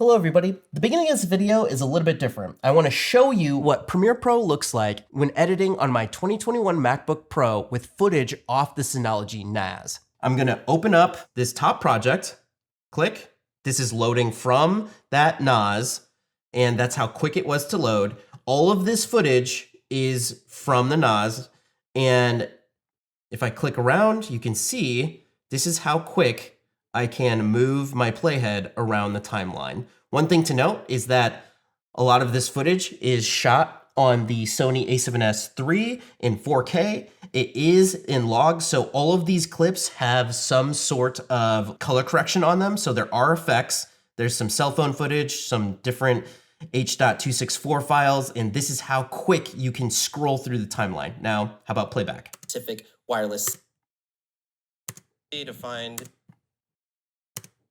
Hello everybody. The beginning of this video is a little bit different. I want to show you what Premiere Pro looks like when editing on my 2021 MacBook Pro with footage off the Synology NAS. I'm going to open up this top project, click. This is loading from that NAS, and that's how quick it was to load. All of this footage is from the NAS, and if I click around, you can see this is how quick I can move my playhead around the timeline. One thing to note is that a lot of this footage is shot on the Sony a7S III in 4K. It is in log, so all of these clips have some sort of color correction on them. So there are effects. There's some cell phone footage, some different H.264 files, and this is how quick you can scroll through the timeline. Now, how about playback? Specific wireless to find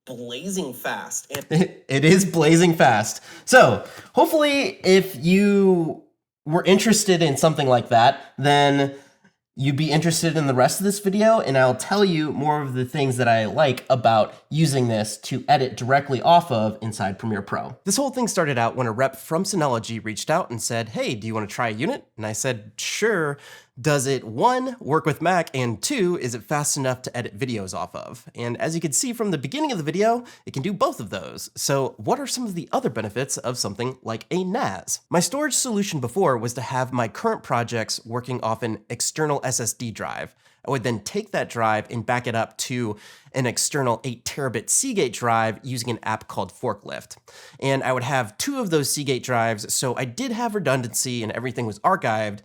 blazing fast. It is blazing fast. So hopefully if you were interested in something like that, then you'd be interested in the rest of this video, and I'll tell you more of the things that I like about using this to edit directly off of inside Premiere Pro. This whole thing started out when a rep from Synology reached out and said, hey, do you want to try a unit? And I said, sure. Does it, one, work with Mac, and two, is it fast enough to edit videos off of? And as you can see from the beginning of the video, it can do both of those. So what are some of the other benefits of something like a NAS? My storage solution before was to have my current projects working off an external SSD drive. I would then take that drive and back it up to an external 8 terabit Seagate drive using an app called Forklift. And I would have 2 of those Seagate drives, so I did have redundancy and everything was archived.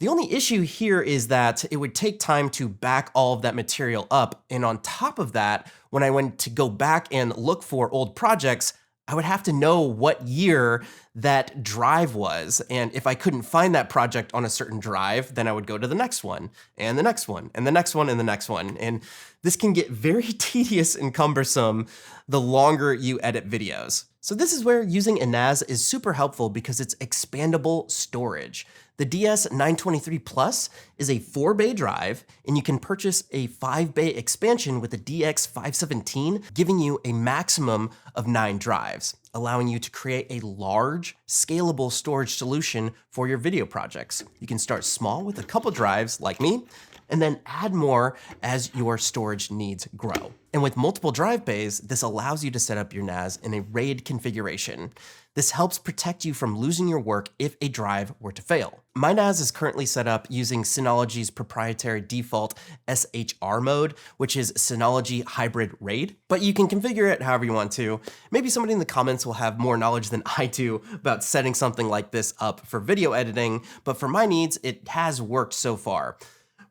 The only issue here is that it would take time to back all of that material up, and on top of that, when I went to go back and look for old projects, I would have to know what year that drive was, and if I couldn't find that project on a certain drive, then I would go to the next one, and the next one, and the next one, and the next one, and this can get very tedious and cumbersome the longer you edit videos. So this is where using a NAS is super helpful because it's expandable storage. The DS923 Plus is a 4-bay drive, and you can purchase a 5-bay expansion with the DX517, giving you a maximum of 9 drives, allowing you to create a large, scalable storage solution for your video projects. You can start small with a couple drives, like me, and then add more as your storage needs grow. And with multiple drive bays, this allows you to set up your NAS in a RAID configuration. This helps protect you from losing your work if a drive were to fail. My NAS is currently set up using Synology's proprietary default SHR mode, which is Synology Hybrid RAID, but you can configure it however you want to. Maybe somebody in the comments will have more knowledge than I do about setting something like this up for video editing, but for my needs, it has worked so far.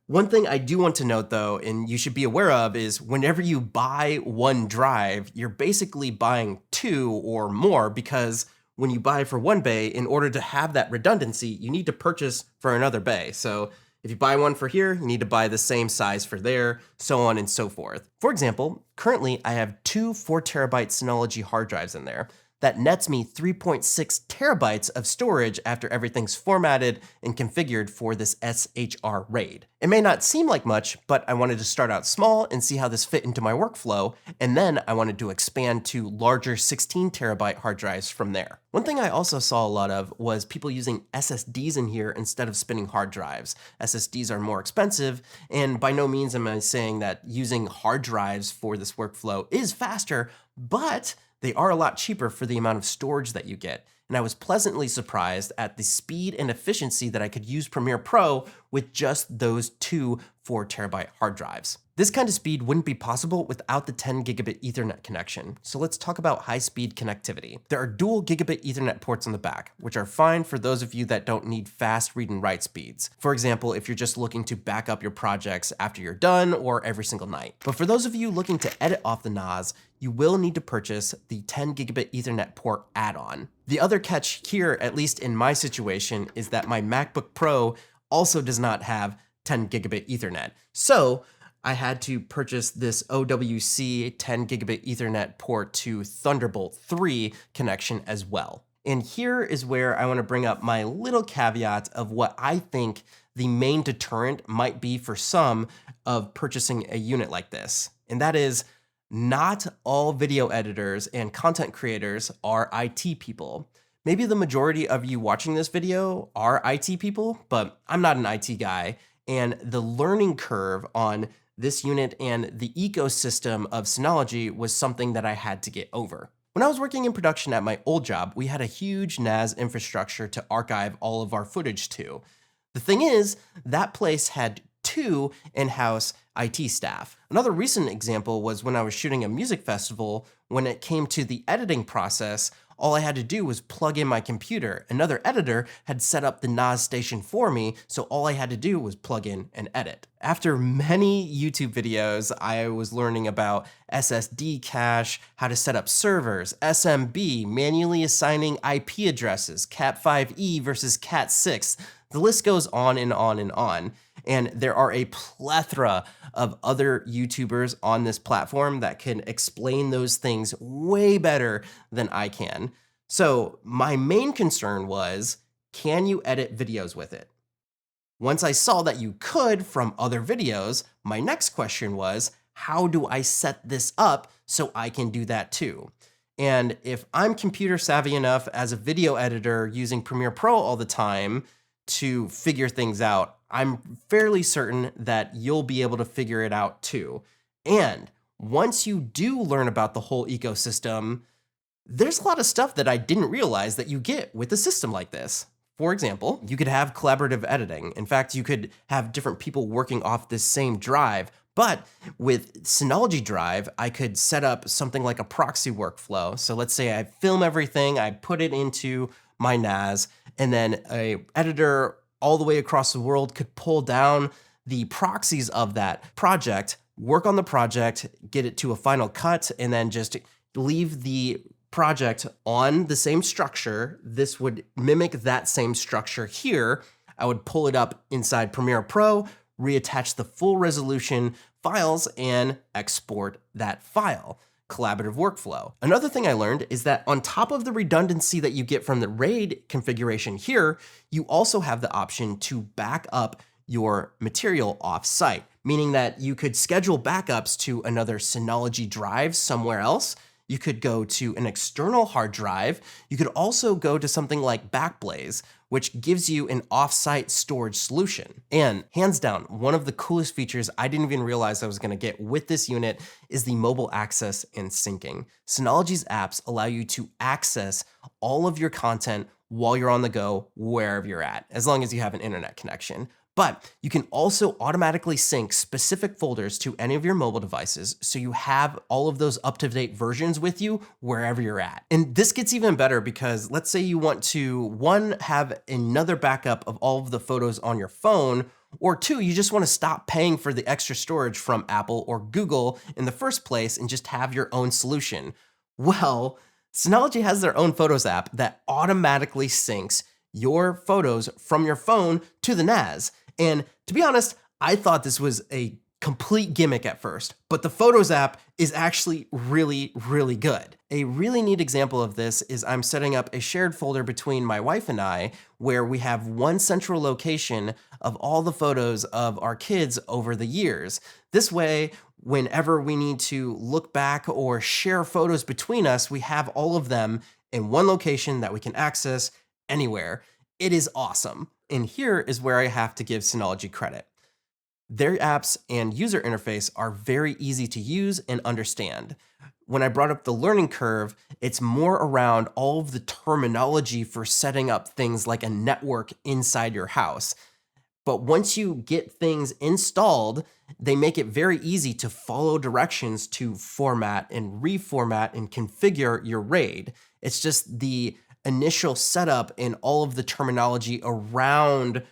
One thing I do want to note though, and you should be aware of, is whenever you buy one drive, you're basically buying 2 or more, because when you buy for 1 bay, in order to have that redundancy, you need to purchase for another bay. So if you buy one for here, you need to buy the same size for there, so on and so forth. For example, currently I have 2 4 terabyte Synology hard drives in there. That nets me 3.6 terabytes of storage after everything's formatted and configured for this SHR RAID. It may not seem like much, but I wanted to start out small and see how this fit into my workflow, and then I wanted to expand to larger 16 terabyte hard drives from there. One thing I also saw a lot of was people using SSDs in here instead of spinning hard drives. SSDs are more expensive, and by no means am I saying that using hard drives for this workflow is faster, but they are a lot cheaper for the amount of storage that you get. And I was pleasantly surprised at the speed and efficiency that I could use Premiere Pro with just those 2 4 terabyte hard drives. This kind of speed wouldn't be possible without the 10 gigabit Ethernet connection. So let's talk about high-speed connectivity. There are dual gigabit Ethernet ports on the back, which are fine for those of you that don't need fast read and write speeds. For example, if you're just looking to back up your projects after you're done or every single night. But for those of you looking to edit off the NAS, you will need to purchase the 10 gigabit Ethernet port add-on. The other catch here, at least in my situation, is that my MacBook Pro also does not have 10 gigabit Ethernet. So I had to purchase this OWC 10 gigabit Ethernet port to Thunderbolt 3 connection as well. And here is where I want to bring up my little caveat of what I think the main deterrent might be for some of purchasing a unit like this. And that is, Not all video editors and content creators are IT people. Maybe the majority of you watching this video are IT people, but I'm not an IT guy, and the learning curve on this unit and the ecosystem of Synology was something that I had to get over. When I was working in production at my old job, we had a huge NAS infrastructure to archive all of our footage to. The thing is, that place had 2 in-house IT staff. Another recent example was when I was shooting a music festival. When it came to the editing process, all I had to do was plug in my computer. Another editor had set up the NAS station for me, so all I had to do was plug in and edit. After many YouTube videos, I was learning about SSD cache, how to set up servers, SMB, manually assigning IP addresses, Cat5e versus Cat6. The list goes on and on and on. And there are a plethora of other YouTubers on this platform that can explain those things way better than I can. So my main concern was, can you edit videos with it? Once I saw that you could from other videos, my next question was, how do I set this up so I can do that too? And if I'm computer savvy enough as a video editor using Premiere Pro all the time to figure things out, I'm fairly certain that you'll be able to figure it out too. And once you do learn about the whole ecosystem, there's a lot of stuff that I didn't realize that you get with a system like this. For example, you could have collaborative editing. In fact, you could have different people working off this same drive. But with Synology Drive, I could set up something like a proxy workflow. So let's say I film everything, I put it into my NAS, and then an editor all the way across the world could pull down the proxies of that project, work on the project, get it to a final cut, and then just leave the project on the same structure. This would mimic that same structure here. I would pull it up inside Premiere Pro, reattach the full resolution files, and export that file. Collaborative workflow. Another thing I learned is that on top of the redundancy that you get from the RAID configuration here, you also have the option to back up your material off-site, meaning that you could schedule backups to another Synology drive somewhere else. You could go to an external hard drive. You could also go to something like Backblaze, which gives you an off-site storage solution. And hands down, one of the coolest features I didn't even realize I was gonna get with this unit is the mobile access and syncing. Synology's apps allow you to access all of your content while you're on the go, wherever you're at, as long as you have an internet connection. But you can also automatically sync specific folders to any of your mobile devices, so you have all of those up-to-date versions with you wherever you're at. And this gets even better because let's say you want to, 1, have another backup of all of the photos on your phone, or 2, you just want to stop paying for the extra storage from Apple or Google in the first place and just have your own solution. Well, Synology has their own Photos app that automatically syncs your photos from your phone to the NAS. And to be honest, I thought this was a complete gimmick at first, but the Photos app is actually really, really good. A really neat example of this is I'm setting up a shared folder between my wife and I, where we have one central location of all the photos of our kids over the years. This way, whenever we need to look back or share photos between us, we have all of them in one location that we can access anywhere. It is awesome. And here is where I have to give Synology credit. Their apps and user interface are very easy to use and understand. When I brought up the learning curve, it's more around all of the terminology for setting up things like a network inside your house. But once you get things installed, they make it very easy to follow directions to format and reformat and configure your RAID. It's just the initial setup and all of the terminology around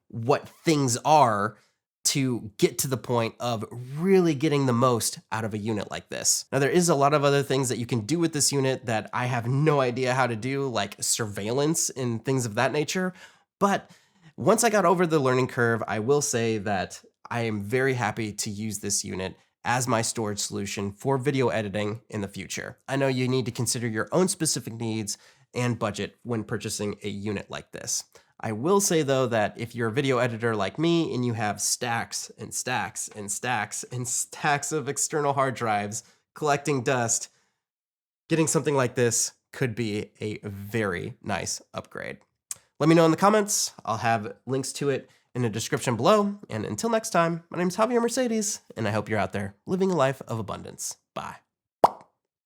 what things are to get to the point of really getting the most out of a unit like this. Now, there is a lot of other things that you can do with this unit that I have no idea how to do, like surveillance and things of that nature. But once I got over the learning curve, I will say that I am very happy to use this unit as my storage solution for video editing in the future. I know you need to consider your own specific needs and budget when purchasing a unit like this. I will say though that if you're a video editor like me and you have stacks and stacks and stacks and stacks of external hard drives, collecting dust, getting something like this could be a very nice upgrade. Let me know in the comments. I'll have links to it in the description below. And until next time, my name is Javier Mercedes, and I hope you're out there living a life of abundance. Bye.